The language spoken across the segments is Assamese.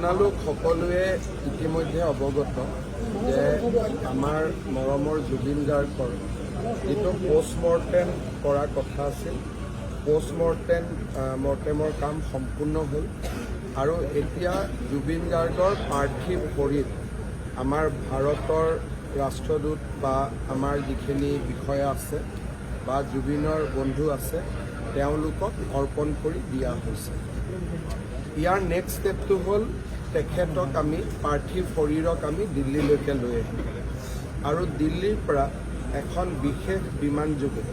আপোনালোক সকলোৱে ইতিমধ্যে অৱগত যে আমাৰ মৰমৰ জুবিন গাৰ্গৰ যিটো পোষ্টমৰ্টেম কৰা কথা আছিল পোষ্টমৰ্টেমৰ কাম সম্পূৰ্ণ হ'ল আৰু এতিয়া জুবিন গাৰ্গৰ পাৰ্থিৱ শৰীৰ আমাৰ ভাৰতৰ ৰাষ্ট্ৰদূত বা আমাৰ যিখিনি বিষয়া আছে বা জুবিনৰ বন্ধু আছে তেওঁলোকক অৰ্পণ কৰি দিয়া হৈছে। ইয়াৰ নেক্সট ষ্টেপটো হ'ল তেখেতক আমি পাৰ্থিৱ শৰীৰক আমি দিল্লীলৈকে লৈ আহিম আৰু দিল্লীৰ পৰা এখন বিশেষ বিমান যোগে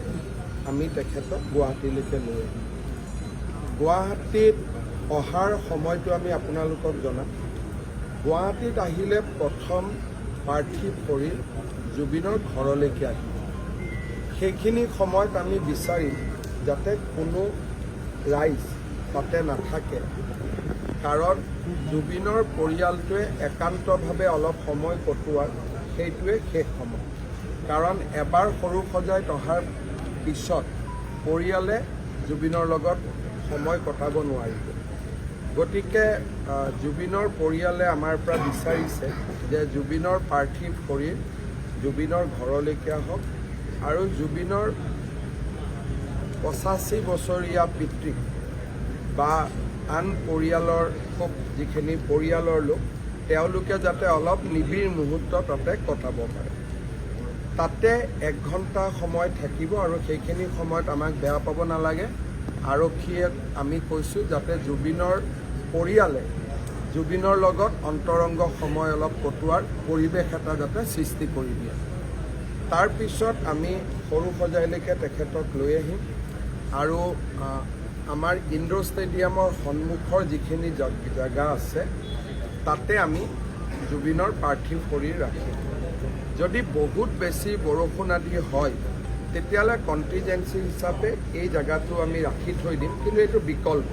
আমি তেখেতক গুৱাহাটীলৈকে লৈ আহিম। গুৱাহাটীত অহাৰ সময়টো আমি আপোনালোকক জনাম। গুৱাহাটীত আহিলে প্ৰথম পাৰ্থিৱ শৰীৰ জুবিনৰ ঘৰলৈকে আহিব। সেইখিনি সময়ত আমি বিচাৰিম যাতে কোনো ৰাইজ তাতে নাথাকে, কাৰণ জুবিনৰ পৰিয়ালটোৱে একান্তভাৱে অলপ সময় কটোৱাৰ সেইটোৱে শেষ সময়। কাৰণ এবাৰ সৰু সজাইত অহাৰ পিছত পৰিয়ালে জুবিনৰ লগত সময় কটাব নোৱাৰিব। গতিকে জুবিনৰ পৰিয়ালে আমাৰ পৰা বিচাৰিছে যে জুবিনৰ পাৰ্থিৱ শৰীৰ জুবিনৰ ঘৰলৈকে আহক আৰু জুবিনৰ 85 বছৰীয়া পিতৃক বা আন পৰিয়ালৰ যিখিনি পৰিয়ালৰ লোক তেওঁলোকে যাতে অলপ নিবিড় মুহূৰ্ত তাতে কটাব পাৰে। তাতে 1 ঘণ্টা সময় থাকিব আৰু সেইখিনি সময়ত আমাক বেয়া পাব নালাগে। আৰক্ষীয়ে আমি কৈছোঁ যাতে জুবিনৰ পৰিয়ালে জুবিনৰ লগত অন্তৰংগ সময় অলপ কটোৱাৰ পৰিৱেশ এটা যাতে সৃষ্টি কৰি দিয়ে। তাৰপিছত আমি সৰু সজাইলৈকে তেখেতক লৈ আহিম আৰু আমাৰ ইণ্ডোৰ ষ্টেডিয়ামৰ সন্মুখৰ যিখিনি জেগা আছে তাতে আমি জুবিনৰ পাৰ্থিৱ শৰীৰ ৰাখিম। যদি বহুত বেছি বৰষুণ আদি হয় তেতিয়াহ'লে কণ্টিজেঞ্চি হিচাপে এই জেগাটো আমি ৰাখি থৈ দিম, কিন্তু এইটো বিকল্প।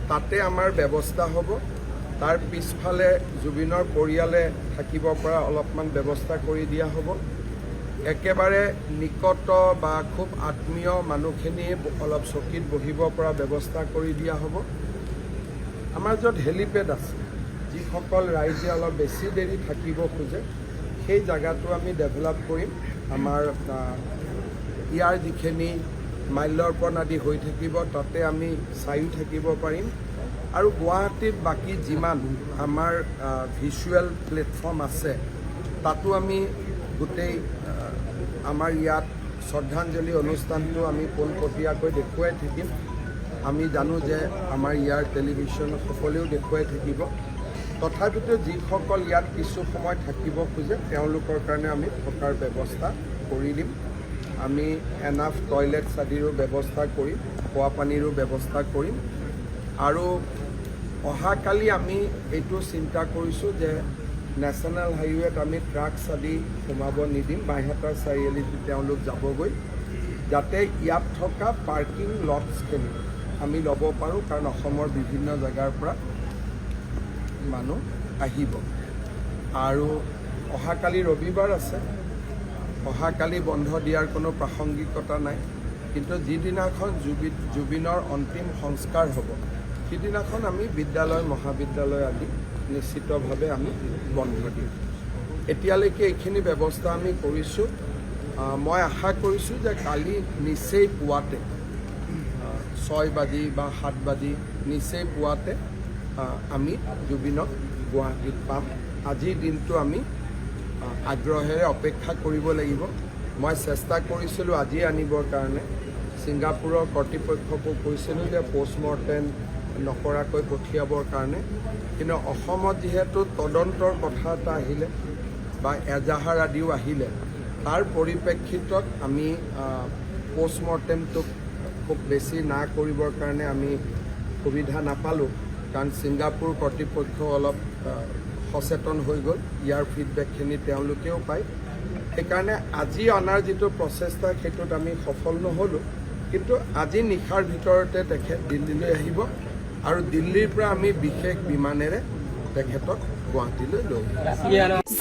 তাতে আমাৰ ব্যৱস্থা হ'ব। তাৰ পিছফালে জুবিনৰ পৰিয়ালে থাকিব পৰা অলপমান ব্যৱস্থা কৰি দিয়া হ'ব। একেবাৰে নিকট বা খুব আত্মীয় মানুহখিনি অলপ চকীত বহিব পৰা ব্যৱস্থা কৰি দিয়া হ'ব। আমাৰ য'ত হেলিপেড আছে, যিসকল ৰাইজে অলপ বেছি দেৰি থাকিব খোজে সেই জেগাটো আমি ডেভেলপ কৰিম। আমাৰ ইয়াৰ যিখিনি মাল্যাৰ্পণ আদি হৈ থাকিব তাতে আমি চায়ো থাকিব পাৰিম আৰু গুৱাহাটীত বাকী যিমান আমাৰ ভিজুৱেল প্লেটফৰ্ম আছে তাতো আমি গোটেই আমাৰ ইয়াত শ্ৰদ্ধাঞ্জলি অনুষ্ঠানটো আমি পোনপটীয়াকৈ দেখুৱাই থাকিম। আমি জানো যে আমাৰ ইয়াৰ টেলিভিশ্যন সকলেও দেখুৱাই থাকিব। তথাপিতো যিসকল ইয়াত কিছু সময় থাকিব খোজে তেওঁলোকৰ কাৰণে আমি থকাৰ ব্যৱস্থা কৰি দিম। আমি এনাফ টয়লেটছ আদিৰো ব্যৱস্থা কৰিম, খোৱা পানীৰো ব্যৱস্থা কৰিম আৰু অহাকালি আমি এইটো চিন্তা কৰিছোঁ যে নেশ্যনেল হাইৱেত আমি ট্ৰাকছ আদি সোমাব নিদিম। বাইহাটা চাৰিআলিত তেওঁলোক যাবগৈ, যাতে ইয়াত থকা পাৰ্কিং লটছখিনি আমি ল'ব পাৰোঁ, কাৰণ অসমৰ বিভিন্ন জেগাৰ পৰা মানুহ আহিব। আৰু অহাকালি ৰবিবাৰ আছে, অহাকালি বন্ধ দিয়াৰ কোনো প্ৰাসংগিকতা নাই, কিন্তু যিদিনাখন জুবিনৰ অন্তিম সংস্কাৰ হ'ব সিদিনাখন আমি বিদ্যালয় মহাবিদ্যালয় আদি নিশ্চিতভাৱে আমি বন্ধ দিম। এতিয়ালৈকে এইখিনি ব্যৱস্থা আমি কৰিছোঁ। মই আশা কৰিছোঁ যে কালি নিচেই পুৱাতে 6 বাজি বা 7 বাজি নিচেই পুৱাতে আমি জুবিনক গুৱাহাটীত পাম। আজিৰ দিনটো আমি আগ্ৰহেৰে অপেক্ষা কৰিব লাগিব। মই চেষ্টা কৰিছিলোঁ আজি আনিবৰ কাৰণে, ছিংগাপুৰৰ কৰ্তৃপক্ষকো কৈছিলোঁ যে পোষ্টমৰ্টেম নকৰাকৈ পঠিয়াবৰ কাৰণে, কিন্তু অসমত যিহেতু তদন্তৰ কথা এটা আহিলে বা এজাহাৰ আদিও আহিলে, তাৰ পৰিপ্ৰেক্ষিতত আমি পোষ্টমৰ্টেমটোক খুব বেছি না কৰিবৰ কাৰণে আমি সুবিধা নাপালোঁ, কাৰণ ছিংগাপুৰ কৰ্তৃপক্ষ অলপ সচেতন হৈ গ'ল। ইয়াৰ ফিডবেকখিনি তেওঁলোকেও পায়। সেইকাৰণে আজি অনাৰ যিটো প্ৰচেষ্টা সেইটোত আমি সফল নহ'লোঁ, কিন্তু আজি নিশাৰ ভিতৰতে তেখেত দিল্লীলৈ আহিব আৰু দিল্লীৰ পৰা আমি বিশেষ বিমানেৰে তেখেতক গুৱাহাটীলৈ লৈ আহিম।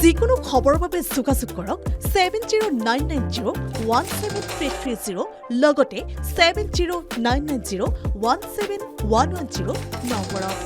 যিকোনো খবৰৰ বাবে যোগাযোগ কৰক 7099017330 লগতে 7099017110 নম্বৰত।